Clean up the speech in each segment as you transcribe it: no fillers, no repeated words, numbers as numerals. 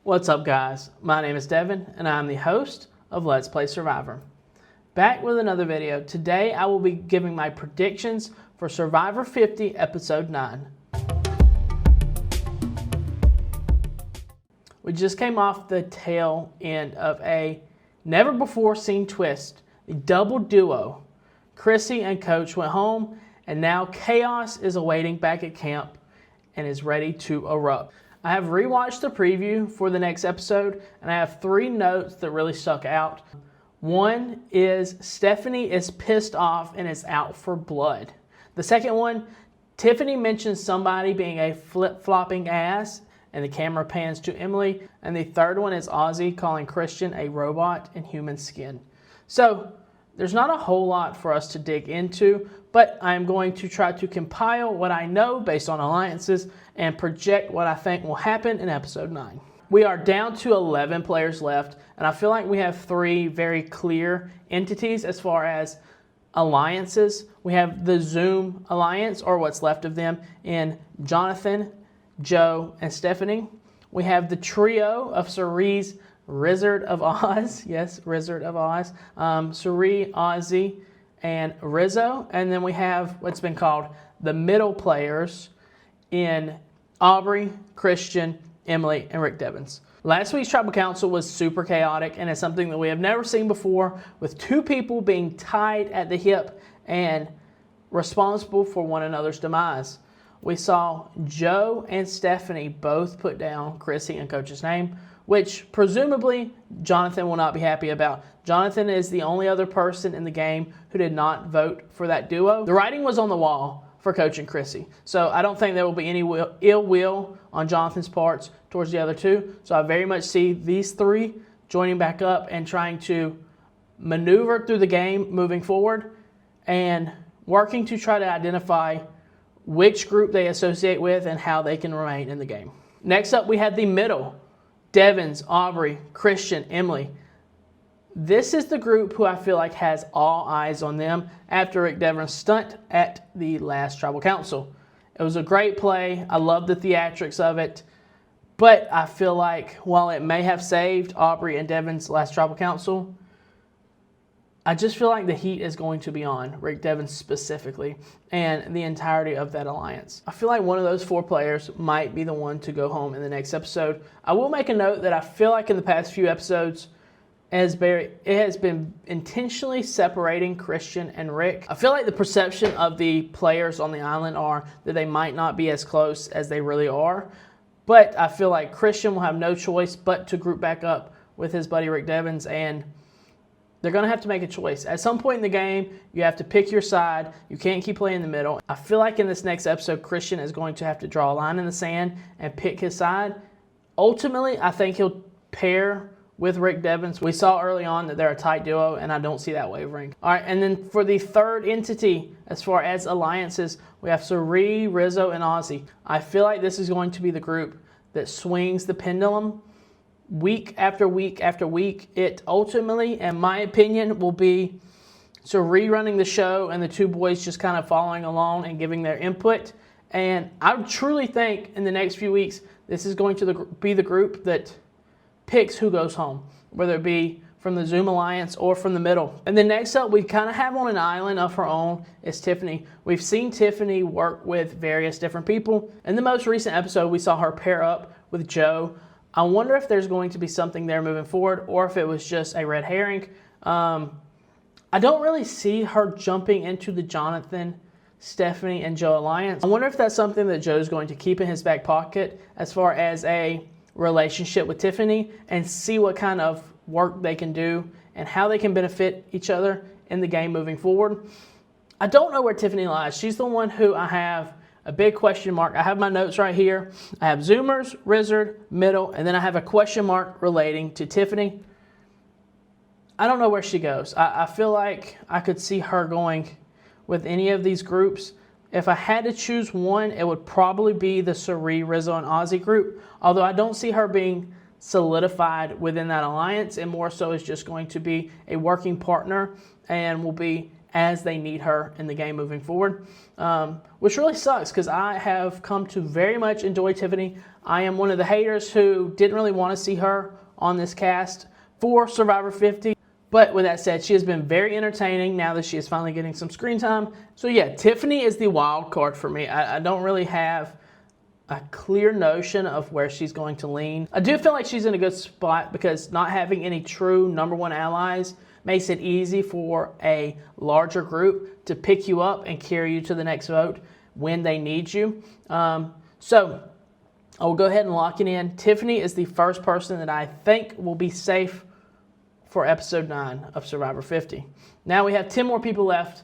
What's up, guys? My name is Devin and I'm the host of Let's Play Survivor. Back with another video. Today I will be giving my predictions for Survivor 50 Episode 9. We just came off the tail end of a never before seen twist. The double duo. Chrissy and Coach went home and now chaos is awaiting back at camp and is ready to erupt. I have rewatched the preview for the next episode and I have 3 notes that really stuck out. One is Stephanie is pissed off and is out for blood. The second one, Tiffany mentions somebody being a flip-flopping ass and the camera pans to Emily. And the third one is Ozzy calling Christian a robot in human skin. So there's not a whole lot for us to dig into, but I'm going to try to compile what I know based on alliances and project what I think will happen in episode 9. We are down to 11 players left, and I feel like we have 3 very clear entities as far as alliances. We have the Zoom alliance, or what's left of them, in Jonathan, Joe, and Stephanie. We have the trio of Cerie's Wizard of Oz. Yes, Wizard of Oz. Cirie, Ozzy, and Rizzo. And then we have what's been called the middle players in Aubrey, Christian, Emily, and Rick Devens. Last week's Tribal Council was super chaotic and it's something that we have never seen before, with 2 people being tied at the hip and responsible for one another's demise. We saw Joe and Stephanie both put down Chrissy and Coach's name, which presumably Jonathan will not be happy about. Jonathan is the only other person in the game who did not vote for that duo. The writing was on the wall for Coach and Chrissy, so I don't think there will be any ill will on Jonathan's parts towards the other 2. So I very much see these 3 joining back up and trying to maneuver through the game moving forward and working to try to identify which group they associate with and how they can remain in the game. Next up, we had the middle. Devens, Aubrey, Christian, Emily. This is the group who I feel like has all eyes on them after Rick Devens' stunt at the last Tribal Council. It was a great play. I love the theatrics of it. But I feel like while it may have saved Aubrey and Devens' last Tribal Council, I just feel like the heat is going to be on Rick Devens specifically and the entirety of that alliance. I feel like one of those 4 players might be the one to go home in the next episode. I will make a note that I feel like in the past few episodes, it has been intentionally separating Christian and Rick. I feel like the perception of the players on the island are that they might not be as close as they really are. But I feel like Christian will have no choice but to group back up with his buddy Rick Devens, and they're going to have to make a choice. At some point in the game, you have to pick your side. You can't keep playing in the middle. I feel like in this next episode, Christian is going to have to draw a line in the sand and pick his side. Ultimately, I think he'll pair with Rick Devens. We saw early on that they're a tight duo, and I don't see that wavering. All right, and then for the third entity, as far as alliances, we have Cirie, Rizzo, and Ozzy. I feel like this is going to be the group that swings the pendulum week after week after week. It ultimately, in my opinion, will be Cirie running the show and the 2 boys just kind of following along and giving their input. And I truly think in the next few weeks, this is going to be the group that picks who goes home, whether it be from the Zoom Alliance or from the middle. And then next up, we kind of have on an island of her own is Tiffany. We've seen Tiffany work with various different people. In the most recent episode, we saw her pair up with Joe. I wonder if there's going to be something there moving forward or if it was just a red herring. I don't really see her jumping into the Jonathan, Stephanie, and Joe alliance. I wonder if that's something that Joe's going to keep in his back pocket as far as a relationship with Tiffany and see what kind of work they can do and how they can benefit each other in the game moving forward. I don't know where Tiffany lies. She's the one who I have a big question mark. I have my notes right here. I have Zoomers, Wizard, middle, and then I have a question mark relating to Tiffany. I don't know where she goes. I feel like I could see her going with any of these groups. If I had to choose one, it would probably be the Cirie, Rizzo, and Ozzy group, although I don't see her being solidified within that alliance and more so is just going to be a working partner and will be as they need her in the game moving forward, which really sucks because I have come to very much enjoy Tiffany. I am one of the haters who didn't really want to see her on this cast for Survivor 50. But with that said, she has been very entertaining now that she is finally getting some screen time. So yeah, Tiffany is the wild card for me. I don't really have a clear notion of where she's going to lean. I do feel like she's in a good spot because not having any true number one allies makes it easy for a larger group to pick you up and carry you to the next vote when they need you. So I will go ahead and lock it in. Tiffany is the first person that I think will be safe for episode 9 of Survivor 50. Now we have 10 more people left.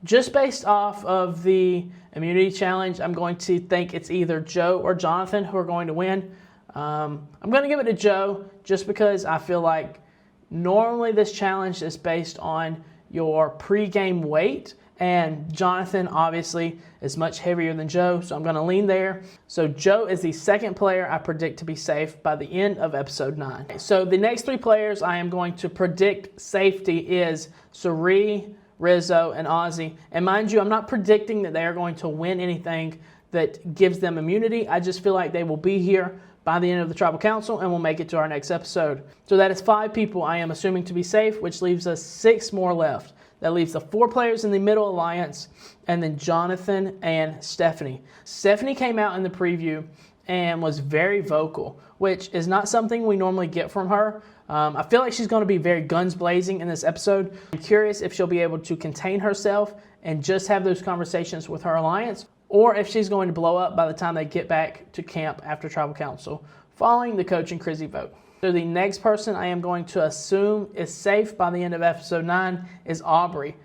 Just based off of the immunity challenge, I'm going to think it's either Joe or Jonathan who are going to win. I'm going to give it to Joe just because I feel like normally this challenge is based on your pre-game weight, and Jonathan obviously is much heavier than Joe, so I'm going to lean there. So Joe is the second player I predict to be safe by the end of episode 9. So the next 3 players I am going to predict safety is Cirie, Rizzo, and Ozzy. And mind you, I'm not predicting that they are going to win anything that gives them immunity. I just feel like they will be here by the end of the Tribal Council and we'll make it to our next episode. So that is 5 people I am assuming to be safe, which leaves us 6 more left. That leaves the 4 players in the middle alliance, and then Jonathan and Stephanie. Stephanie came out in the preview and was very vocal, which is not something we normally get from her. I feel like she's going to be very guns blazing in this episode. I'm curious if she'll be able to contain herself and just have those conversations with her alliance, or if she's going to blow up by the time they get back to camp after Tribal Council, following the Coach and Chrissy vote. So the next person I am going to assume is safe by the end of episode 9 is Aubrey.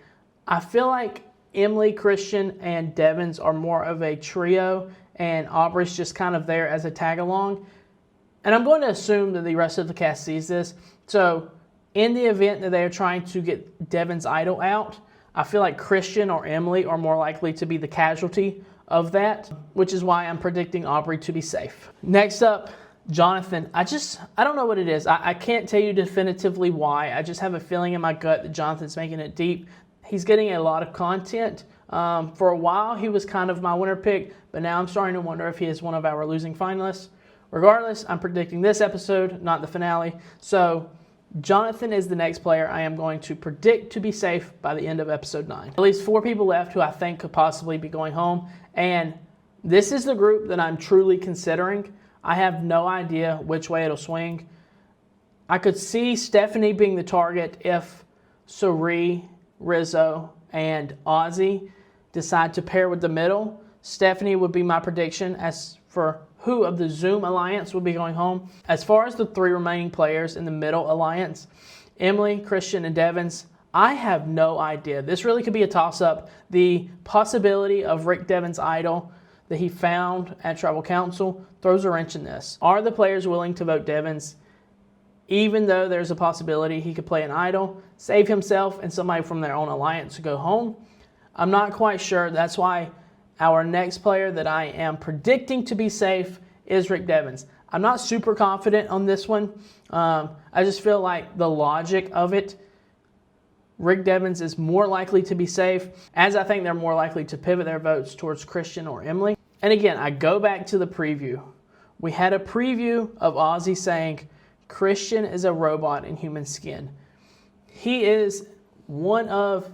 I feel like Emily, Christian, and Devins are more of a trio, and Aubrey's just kind of there as a tag-along. And I'm going to assume that the rest of the cast sees this. So in the event that they are trying to get Devin's idol out, I feel like Christian or Emily are more likely to be the casualty of that, which is why I'm predicting Aubrey to be safe. Next up, Jonathan. I don't know what it is. I can't tell you definitively why. I just have a feeling in my gut that Jonathan's making it deep. He's getting a lot of content. For a while, he was kind of my winner pick, but now I'm starting to wonder if he is one of our losing finalists. Regardless, I'm predicting this episode, not the finale. So Jonathan is the next player I am going to predict to be safe by the end of episode 9. At least 4 people left who I think could possibly be going home, and this is the group that I'm truly considering. I have no idea which way it'll swing. I could see Stephanie being the target if Cirie, Rizzo, and Ozzy decide to pair with the middle. Stephanie would be my prediction. As for who of the Zoom Alliance will be going home, as far as the 3 remaining players in the middle alliance, Emily, Christian, and Devins, I have no idea. This really could be a toss-up. The possibility of Rick Devins' idol that he found at Tribal Council throws a wrench in this. Are the players willing to vote Devins, even though there's a possibility he could play an idol, save himself and somebody from their own alliance to go home? I'm not quite sure. That's why our next player that I am predicting to be safe is Rick Devins. I'm not super confident on this one. I just feel like the logic of it, Rick Devins is more likely to be safe, as I think they're more likely to pivot their votes towards Christian or Emily. And again, I go back to the preview. We had a preview of Ozzy saying Christian is a robot in human skin. He is one of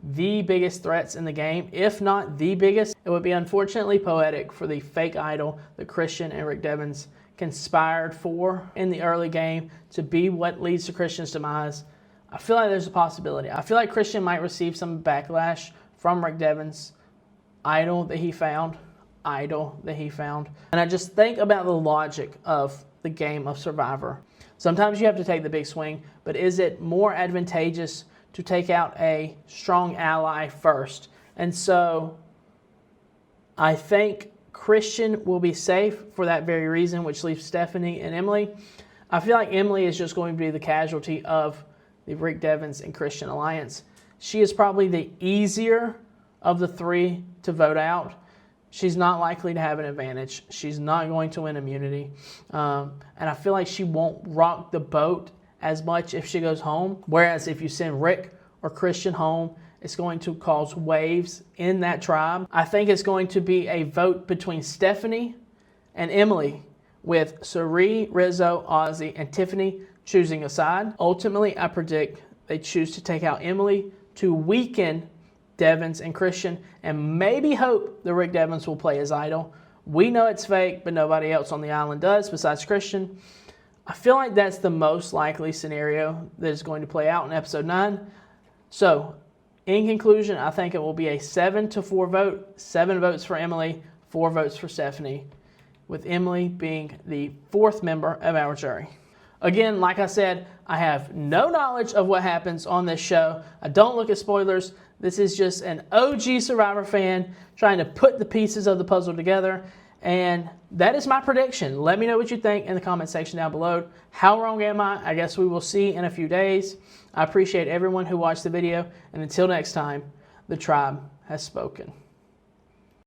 the biggest threats in the game, if not the biggest. It would be unfortunately poetic for the fake idol that Christian and Rick Devins conspired for in the early game to be what leads to Christian's demise. I feel like there's a possibility. I feel like Christian might receive some backlash from Rick Devins' idol that he found. And I just think about the logic of the game of Survivor. Sometimes you have to take the big swing, but is it more advantageous to take out a strong ally first? And so I think Christian will be safe for that very reason, which leaves Stephanie and Emily. I feel like Emily is just going to be the casualty of the Rick Devins and Christian alliance. She is probably the easier of the 3 to vote out. She's not likely to have an advantage. She's not going to win immunity. And I feel like she won't rock the boat as much if she goes home. Whereas if you send Rick or Christian home, It's going to cause waves in that tribe. I think it's going to be a vote between Stephanie and Emily, with Sari, Rizzo, Ozzy, and Tiffany choosing a side. Ultimately, I predict they choose to take out Emily to weaken Devins and Christian, and maybe hope that Rick Devins will play his idol. We know it's fake, but nobody else on the island does besides Christian. I feel like that's the most likely scenario that is going to play out in episode 9. So, in conclusion, I think it will be a 7-4 vote. 7 votes for Emily, 4 votes for Stephanie, with Emily being the 4th member of our jury. Again, like I said, I have no knowledge of what happens on this show. I don't look at spoilers. This is just an OG Survivor fan trying to put the pieces of the puzzle together. And that is my prediction. Let me know what you think in the comment section down below. How wrong am I? I guess we will see in a few days. I appreciate everyone who watched the video. And until next time, the tribe has spoken.